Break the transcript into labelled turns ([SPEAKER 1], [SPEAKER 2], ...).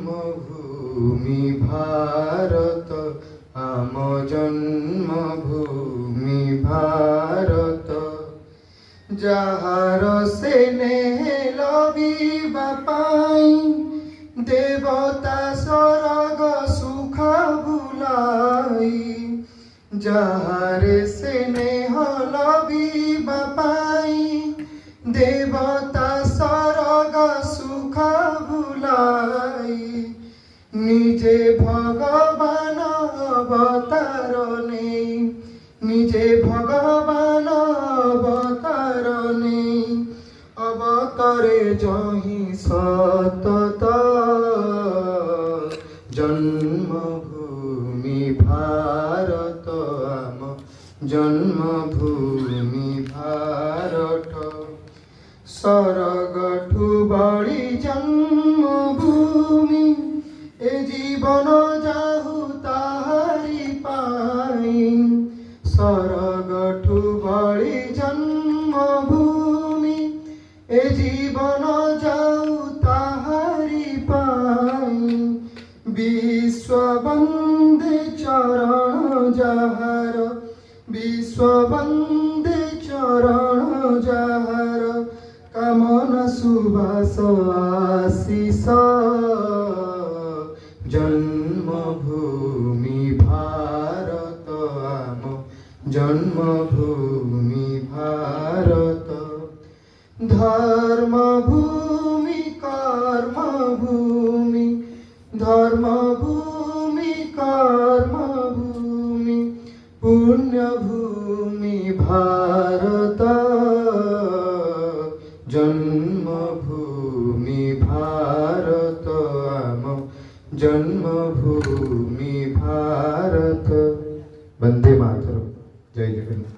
[SPEAKER 1] জন্মভূমি ভারত আম জন্মভূমি ভারত যাহার স্নেহ লভিবা পাই দেবতা স্বর্গ সুখ ভুলাই যাহার স্নেহ লভিবা পাই দেবতা স্বর্গ সুখ ভুলাই নিজে ভগবান অবতার নেই নিজে ভগবান অবতার নেই অবতারে জহি সতত জন্মভূমি ভারত আম জন্মভূমি ভারত স্বর্গঠু বড়ি জন্মভূমি এ জীবন যাহু তাহারি পাই স্বর্গঠু বড়ি জন্মভূমি এ জীবন যাহু তাহারি পাই বিশ্ববন্দে চরণ যাহার বিশ্ববন্দে চরণ যাহার কামনা সুবাস আশিস জন্মভূমি ভারত আম জন্মভূমি ভারত ধর্মভূমি কর্মভূমি ধর্মভূমি কর্মভূমি পুণ্যভূমি ভারত জন্মভূমি ভারত আম জন্মভূমি ভারত। বন্দে মাতরম। জয় জগন্নাথ।